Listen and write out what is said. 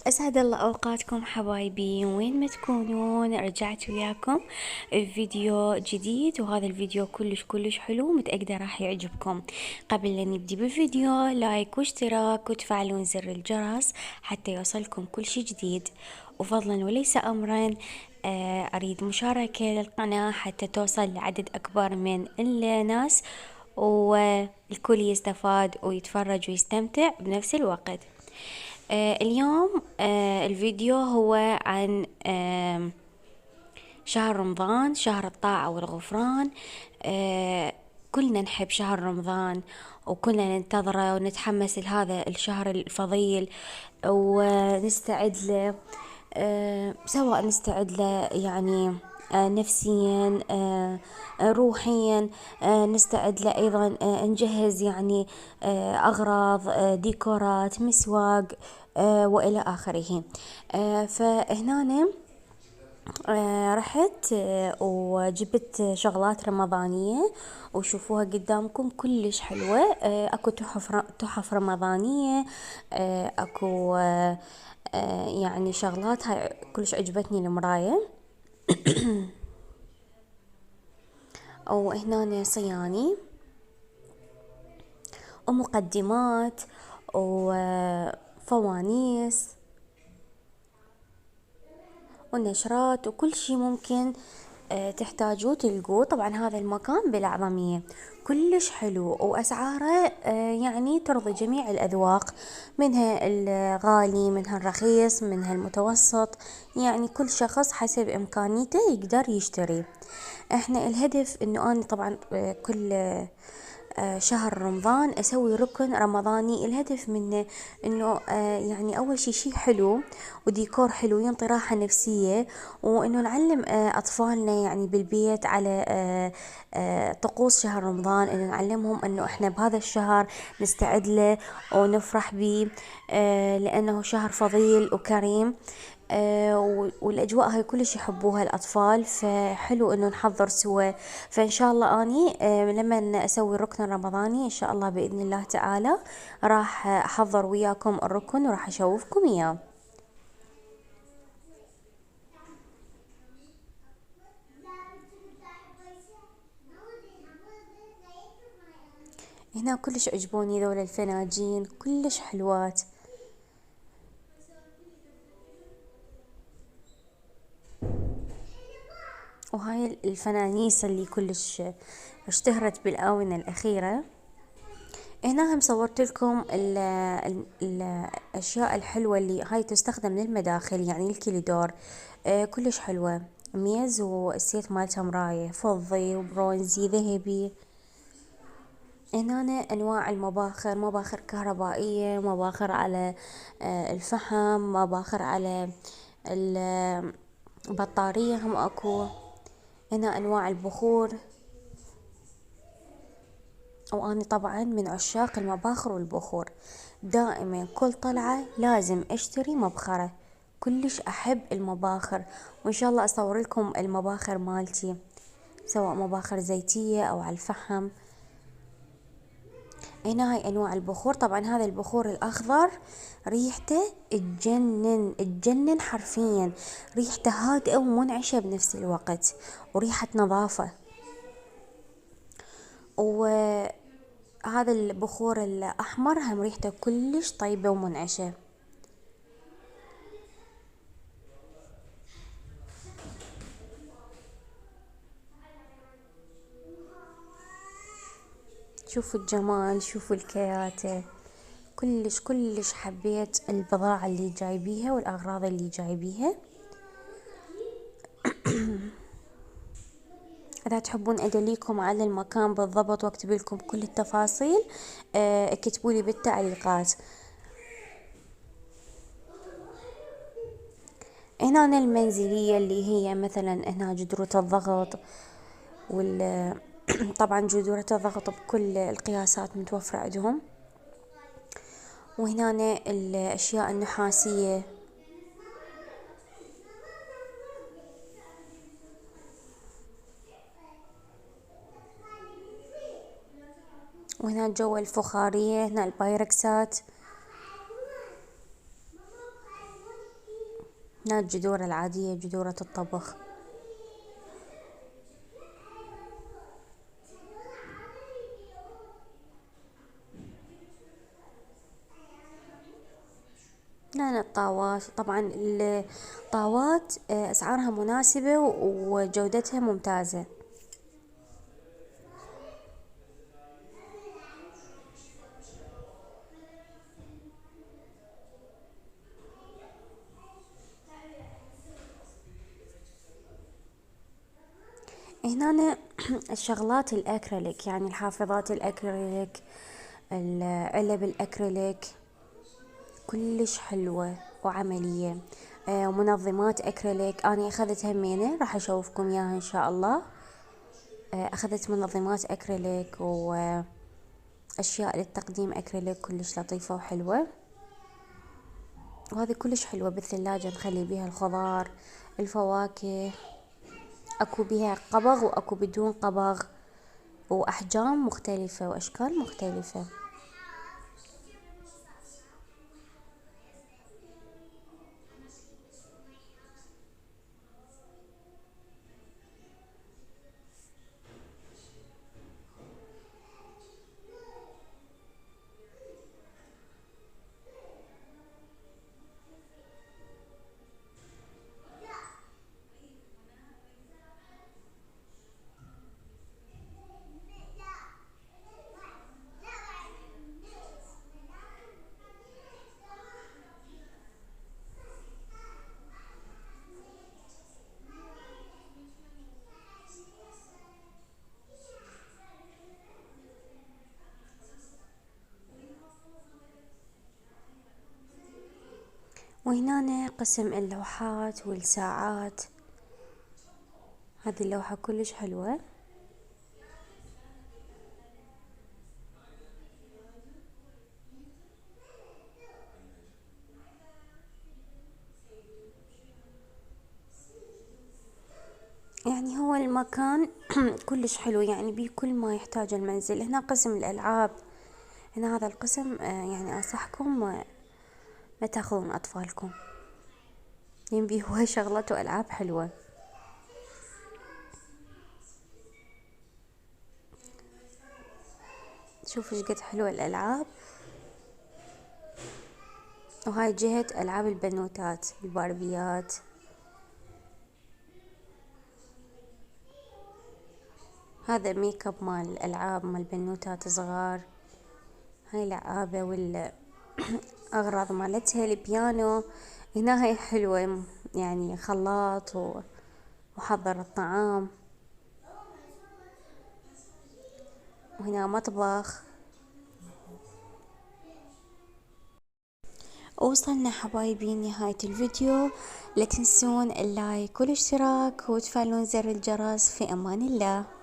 أسعد الله أوقاتكم حبايبي، وين ما تكونون رجعت وياكم بفيديو جديد. وهذا الفيديو كلش حلو، متأكدة راح يعجبكم. قبل لا نبدي بالفيديو، لايك واشتراك وتفعلون زر الجرس حتى يوصلكم كل شي جديد. وفضلا وليس أمرا، أريد مشاركة للقناة حتى توصل لعدد أكبر من الناس، والكل يستفاد ويتفرج ويستمتع بنفس الوقت. اليوم الفيديو هو عن شهر رمضان، شهر الطاعة والغفران. كلنا نحب شهر رمضان، وكلنا ننتظره ونتحمس لهذا الشهر الفضيل ونستعد له. سواء نستعد له يعني نفسيا، روحيا، نستعد له أيضا، نجهز يعني أغراض، ديكورات، مسواق، وإلى آخره. فهنا رحت وجبت شغلات رمضانية، وشوفوها قدامكم كلش حلوة. اكو تحف رمضانية، اكو يعني شغلات هاي كلش عجبتني المراية. وهنا صياني ومقدمات وفوانيس ونشرات وكل شي ممكن تحتاجوه تلقوه. طبعا هذا المكان بالأعظمية كلش حلو، وأسعاره يعني ترضي جميع الأذواق، منها الغالي منها الرخيص منها المتوسط، يعني كل شخص حسب إمكانيته يقدر يشتري. احنا الهدف انه انا طبعا كل شهر رمضان اسوي ركن رمضاني. الهدف منه انه يعني اول شي حلو وديكور حلو ينطي راحة نفسية، وانه نعلم اطفالنا يعني بالبيت على طقوس شهر رمضان، انه نعلمهم انه احنا بهذا الشهر نستعد له ونفرح به، لانه شهر فضيل وكريم. والأجواء هاي كلش يحبوها الأطفال، فحلو إنه نحضر سوا. فإن شاء الله أني لما أسوي الركن الرمضاني إن شاء الله بإذن الله تعالى راح أحضر وياكم الركن وراح أشوفكم إياه. هنا كلش عجبوني ذول الفناجين كلش حلوات. وهاي الفنانيس اللي كلش اشتهرت بالآونة الأخيرة. هنا هم صورت لكم الأشياء الحلوة اللي هاي تستخدم للمداخل، يعني الكليدور كلش حلوة. ميز والسيت مالتها مراية فضي وبرونزي ذهبي. هنا أنواع المباخر، مباخر كهربائية، مباخر على الفحم، مباخر على البطارية هم أكو. هنا أنواع البخور، وأنا طبعا من عشاق المباخر والبخور، دائما كل طلعة لازم اشتري مبخرة. كلش احب المباخر، وان شاء الله اصور لكم المباخر مالتي، سواء مباخر زيتية او على الفحم. هنا هاي انواع البخور. طبعا هذا البخور الاخضر ريحته تجنن حرفيا، ريحته هادئة ومنعشة بنفس الوقت، وريحة نظافة. وهذا البخور الأحمر هم ريحته كلش طيبة ومنعشة. شوفوا الجمال، شوفوا الكياتة. كلش حبيت البضاعة اللي جايبيها والأغراض اللي جايبيها. إذا تحبون أدليكم على المكان بالضبط واكتب لكم كل التفاصيل، اكتبوا لي بالتعليقات. هنا المنزلية اللي هي مثلا هنا جدرة الضغط طبعا جدرة الضغط بكل القياسات متوفرة عندهم. وهنا الأشياء النحاسية. وهنا جوا الفخارية، هنا البايركسات. هنا الجذور العادية، جذورة الطبخ. هنا الطاوات، طبعا الطاوات أسعارها مناسبة وجودتها ممتازة. هنا الشغلات الأكريليك، يعني الحافظات الأكريليك، العلب الأكريليك كلش حلوة وعملية. ومنظمات أكريليك أنا أخذت همينة، راح أشوفكم إياها إن شاء الله. أخذت منظمات أكريليك وأشياء للتقديم أكريليك كلش لطيفة وحلوة. وهذه كلش حلوة بالثلاجة، نخلي بيها الخضار، الفواكه. اكو بيها قبغ واكو بدون قبغ، واحجام مختلفة واشكال مختلفة. وهنا قسم اللوحات والساعات، هذه اللوحة كلش حلوة. يعني هو المكان كلش حلو، يعني بيه كل ما يحتاج المنزل. هنا قسم الألعاب، هنا هذا القسم يعني أنصحكم ما تاخذون أطفالكم، يعني بيه هواي شغلات وألعاب حلوة. شوفوا ايش قد حلوة الألعاب. وهاي جهة ألعاب البنوتات، الباربيات. هذا ميك اب مال الألعاب مال بنوتات صغار. هاي لعابة والأغراض مالتها، البيانو. هنا هاي حلوة، يعني خلاط ومحضر الطعام. وهنا مطبخ. وصلنا حبايبي نهاية الفيديو، لا تنسون اللايك والاشتراك وتفعلون زر الجرس. في أمان الله.